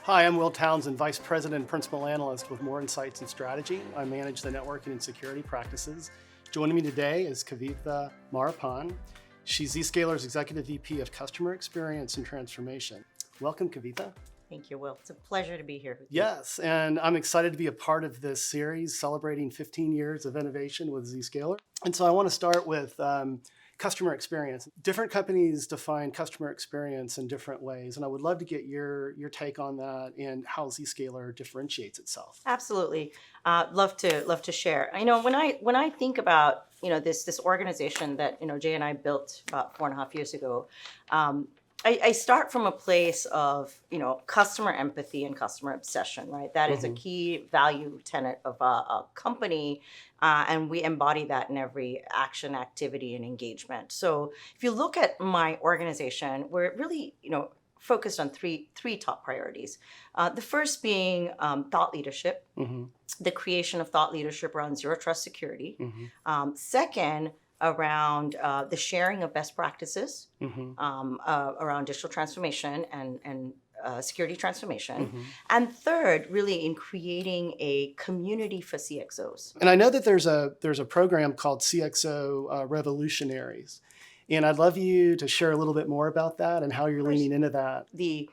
Hi, I'm Will Townsend, Vice President and Principal Analyst with Moor Insights Strategy. I manage the networking and security practices. Joining me today is Kavitha Mariappan. She's Zscaler's Executive VP of Customer Experience and Transformation. Welcome, Kavitha. Thank you, Will. It's a pleasure to be here with you. Yes, and I'm excited to be a part of this series celebrating 15 years of innovation with Zscaler. And so I want to start with customer experience. Different companies define customer experience in different ways, and I would love to get your take on that and how Zscaler differentiates itself. Absolutely, love to share. When I think about this organization that Jay and I built about 4.5 years ago. I start from a place of customer empathy and customer obsession, right? That is a key value tenet of a company, and we embody that in every action, activity, and engagement. So if you look at my organization, we're really focused on three top priorities. The first being thought leadership, the creation of thought leadership around zero trust security. Second, around the sharing of best practices around digital transformation and security transformation. And third, really in creating a community for CXOs. And I know that there's a program called CXO Revolutionaries. And I'd love you to share a little bit more about that and how you're leaning into that. The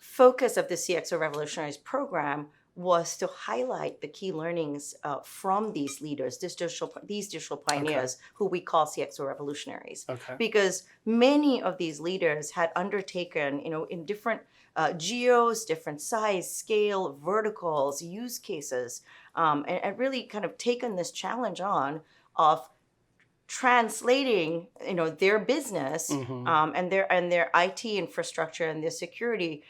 focus of the CXO Revolutionaries program was to highlight the key learnings from these leaders, these digital pioneers, who we call CXO revolutionaries. Because many of these leaders had undertaken, in different geos, different size, scale, verticals, use cases, and really kind of taken this challenge on of translating, their business and their IT infrastructure and their security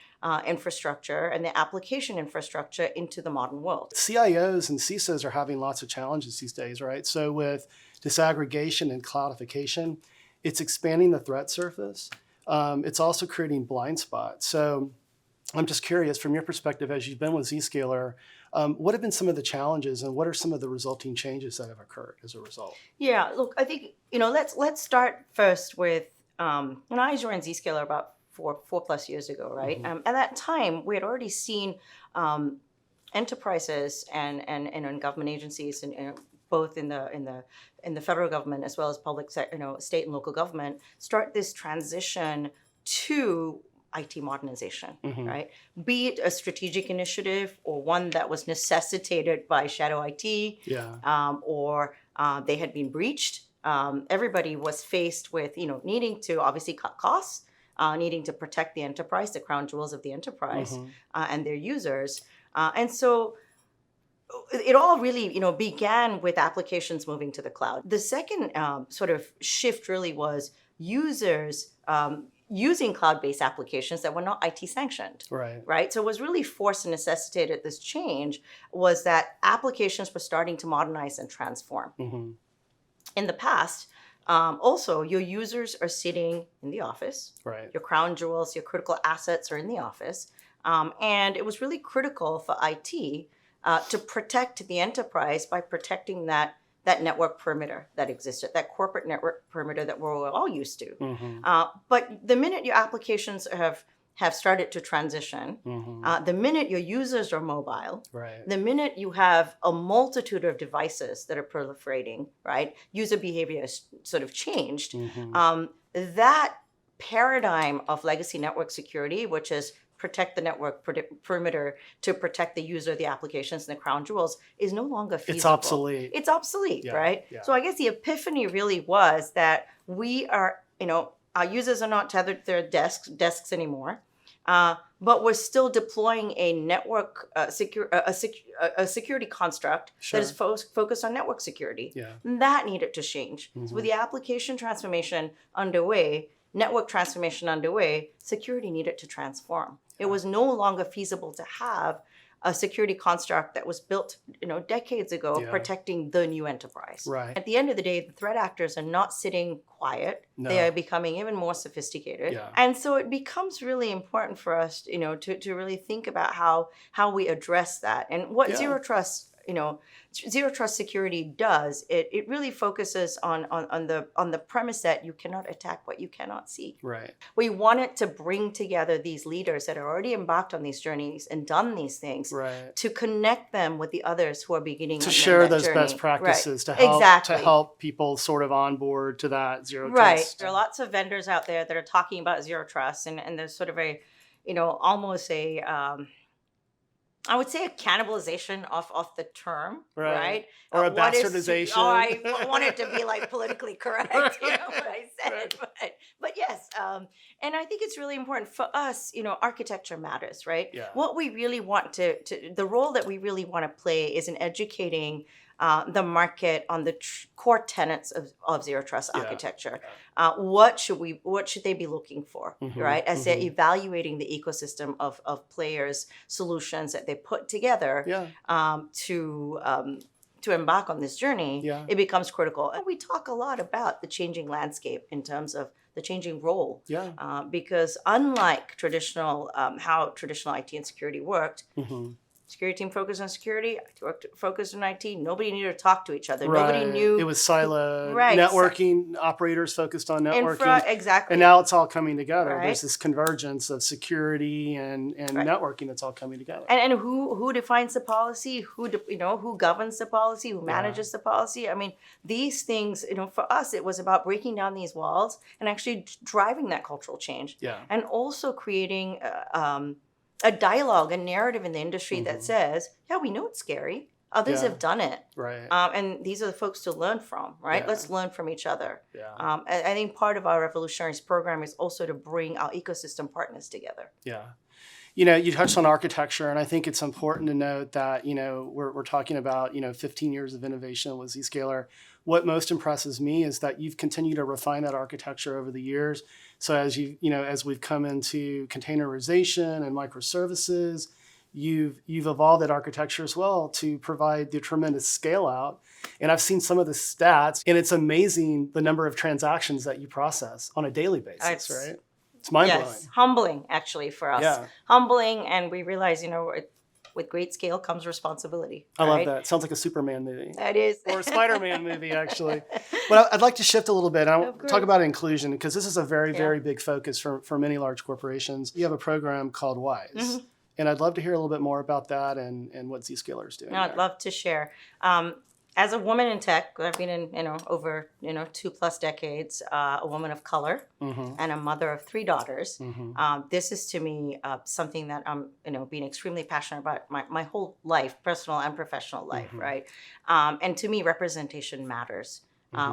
infrastructure and the application infrastructure into the modern world. CIOs and CISOs are having lots of challenges these days, right? So with disaggregation and cloudification, it's expanding the threat surface. It's also creating blind spots. So I'm just curious, from your perspective, as you've been with Zscaler, what have been some of the challenges and what are some of the resulting changes that have occurred as a result? Yeah, look, I think, let's start first with, when I joined Zscaler about four plus years ago, right? At that time, we had already seen enterprises and government agencies, and both in the federal government as well as public, state and local government, start this transition to IT modernization, right? Be it a strategic initiative or one that was necessitated by shadow IT, or they had been breached. Everybody was faced with, needing to obviously cut costs, needing to protect the enterprise, the crown jewels of the enterprise, and their users. And so it all really, began with applications moving to the cloud. The second sort of shift really was users using cloud-based applications that were not IT sanctioned, right? So it was really forced and necessitated this change was that applications were starting to modernize and transform. In the past, also, your users are sitting in the office. Your crown jewels, your critical assets are in the office. And it was really critical for IT to protect the enterprise by protecting that network perimeter that existed, that corporate network perimeter that we're all used to. But the minute your applications have started to transition, the minute your users are mobile, the minute you have a multitude of devices that are proliferating, right? User behavior has sort of changed. That paradigm of legacy network security, which is protect the network perimeter to protect the user, the applications, and the crown jewels, is no longer feasible. It's obsolete. It's obsolete, right? So I guess the epiphany really was that we are, our users are not tethered to their desks anymore, but we're still deploying a network a security construct that is focused on network security. That needed to change. So with the application transformation underway, network transformation underway, security needed to transform. It was no longer feasible to have a security construct that was built, decades ago, protecting the new enterprise. At the end of the day, the threat actors are not sitting quiet. They are becoming even more sophisticated. And so it becomes really important for us, to really think about how we address that. And what zero trust zero trust security does, it really focuses on the premise that you cannot attack what you cannot see. Right. We wanted to bring together these leaders that are already embarked on these journeys and done these things Right. to connect them with the others who are beginning To on share that those journey. best practices Right. to help people sort of onboard to that zero Right. trust. There are lots of vendors out there that are talking about zero trust, and there's sort of a, almost a, I would say a cannibalization of the term, right? Or a What is- bastardization. I want it to be like politically correct, what I said. But yes, and I think it's really important for us, architecture matters, right? Yeah. What we really want the role that we really want to play is in educating the market on the core tenets of zero trust architecture. What should they be looking for, right? As they're evaluating the ecosystem of players, solutions that they put together to embark on this journey, it becomes critical. And we talk a lot about the changing landscape in terms of the changing role. Because unlike how traditional IT and security worked, security team focused on security, focused on IT. Nobody needed to talk to each other. Right. Nobody knew. It was siloed. Networking, operators focused on networking. Exactly. And now it's all coming together. Right. There's this convergence of security and networking that's all coming together. And who defines the policy? Who governs the policy? Who manages the policy? I mean, these things, for us, it was about breaking down these walls and actually driving that cultural change. And also creating a dialogue, a narrative in the industry that says, we know it's scary. Others have done it. Right. And these are the folks to learn from, right? Let's learn from each other. I think part of our Revolutionaries program is also to bring our ecosystem partners together. You touched on architecture, and I think it's important to note that, we're talking about, 15 years of innovation with Zscaler. What most impresses me is that you've continued to refine that architecture over the years. So as as we've come into containerization and microservices, you've evolved that architecture as well to provide the tremendous scale out. And I've seen some of the stats, and it's amazing the number of transactions that you process on a daily basis, right? It's mind-blowing. Yes, humbling actually for us. Humbling, and we realize, with great scale comes responsibility. I love that. Sounds like a Superman movie. That is. Or a Spider-Man movie, actually. But I'd like to shift a little bit. I want to talk about inclusion, because this is a very, very big focus for many large corporations. You have a program called WISE. And I'd love to hear a little bit more about that and what Zscaler is doing. No, I'd love to share. As a woman in tech, I've been in, over, 2+ decades, a woman of color and a mother of 3 daughters. This is to me something that I'm, being extremely passionate about my whole life, personal and professional life, right? And to me, representation matters.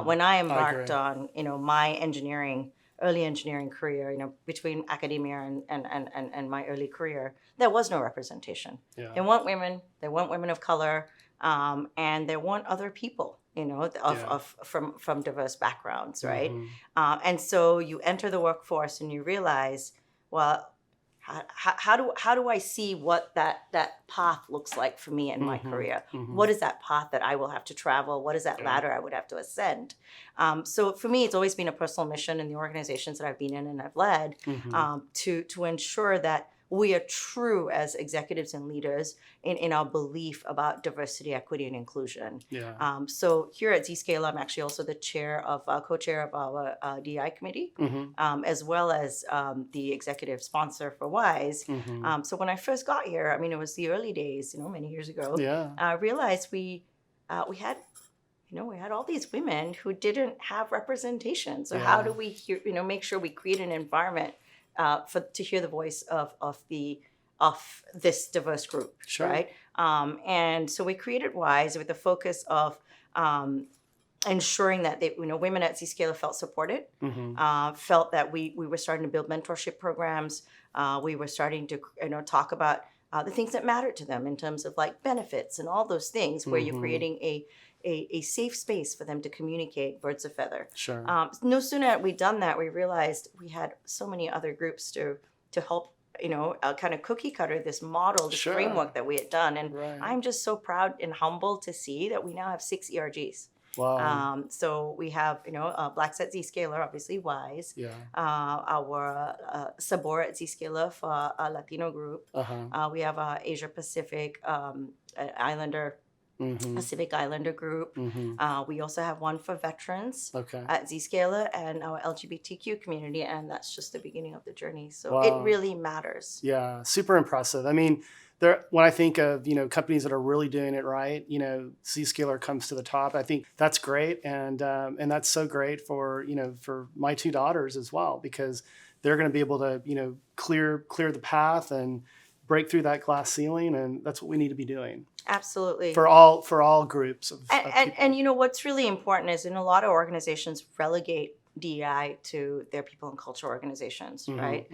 When I embarked on, my early engineering career, between academia and my early career, there was no representation. There weren't women of color. And there weren't other people, from diverse backgrounds, right? And so you enter the workforce and you realize, well, how do I see what that path looks like for me in my career? What is that path that I will have to travel? What is that ladder I would have to ascend? So for me, it's always been a personal mission in the organizations that I've been in and I've led to ensure that we are true as executives and leaders in our belief about diversity, equity, and inclusion. So here at Zscaler, I'm actually also the co-chair of our DEI committee, as well as the executive sponsor for WISE. So when I first got here, it was the early days, many years ago. I realized we had all these women who didn't have representation. So how do we make sure we create an environment to hear the voice of this diverse group, right? And so we created WISE with the focus of ensuring that women at Zscaler felt supported, felt that we were starting to build mentorship programs. We were starting to talk about the things that mattered to them in terms of like benefits and all those things, where you're creating a safe space for them to communicate birds of feather. No sooner had we done that, we realized we had so many other groups to help, kind of cookie cutter this model, this framework that we had done. And I'm just so proud and humbled to see that we now have 6 ERGs. Wow. So we have, Blacks at Zscaler, obviously WISE. Our Sabor at Zscaler for our Latino group. We have our Asia Pacific Islander a Civic Islander group. We also have one for veterans Okay. at Zscaler and our LGBTQ community, and that's just the beginning of the journey. So Wow. it really matters. Yeah, super impressive. I mean, when I think of, companies that are really doing it right, Zscaler comes to the top. I think that's great, and that's so great for for my two daughters as well, because they're going to be able to clear the path and break through that glass ceiling, and that's what we need to be doing. Absolutely. For all groups of people. And what's really important is in a lot of organizations relegate DEI to their people and culture organizations, right?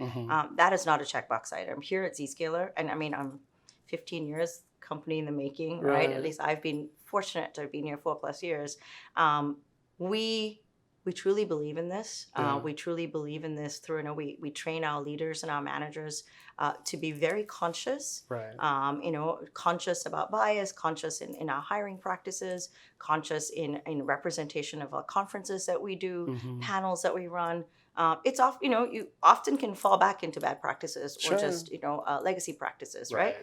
That is not a checkbox item. Here at Zscaler, and I mean, I'm 15 years company in the making, right? At least I've been fortunate to have been here 4+ years. We truly believe in this. We truly believe in this through, we train our leaders and our managers to be very conscious, conscious about bias, conscious in our hiring practices, conscious in representation of our conferences that we do, panels that we run. It's off, you often can fall back into bad practices or just, legacy practices, right?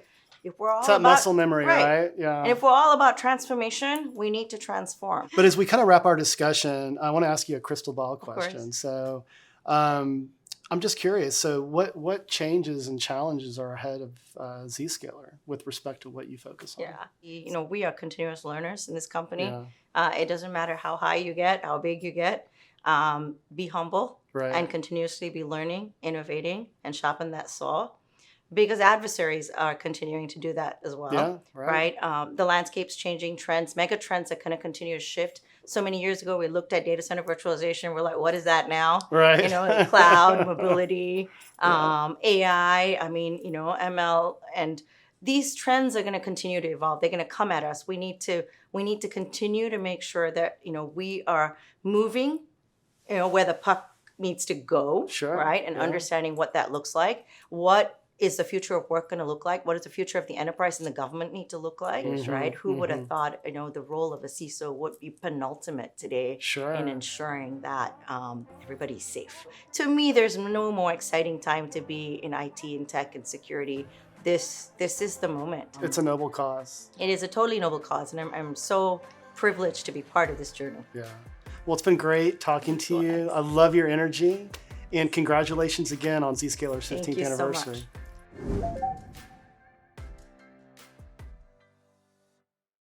If we're all it's that about muscle memory, right? Yeah. And if we're all about transformation, we need to transform. But as we kind of wrap our discussion, I want to ask you a crystal ball question. So I'm just curious. So what changes and challenges are ahead of Zscaler with respect to what you focus on? Yeah. We are continuous learners in this company. It doesn't matter how high you get, how big you get. Be humble and continuously be learning, innovating, and sharpen that saw. Because adversaries are continuing to do that as well, right? The landscape's changing, mega trends are going to continue to shift. So many years ago, we looked at data center virtualization. We're like, what is that now? Right. Cloud, mobility, AI, ML, and these trends are going to continue to evolve. They're going to come at us. We need to continue to make sure that, we are moving, where the puck needs to go, right? And understanding what that looks like. What is the future of work going to look like? What does the future of the enterprise and the government need to look like, right? Who would have thought, the role of a CISO would be penultimate today in ensuring that everybody's safe. To me, there's no more exciting time to be in IT and tech and security. This is the moment. It's a noble cause. It is a totally noble cause, and I'm so privileged to be part of this journey. Yeah. Well, it's been great talking to you. I love your energy, and congratulations again on Zscaler's 15th anniversary. So much.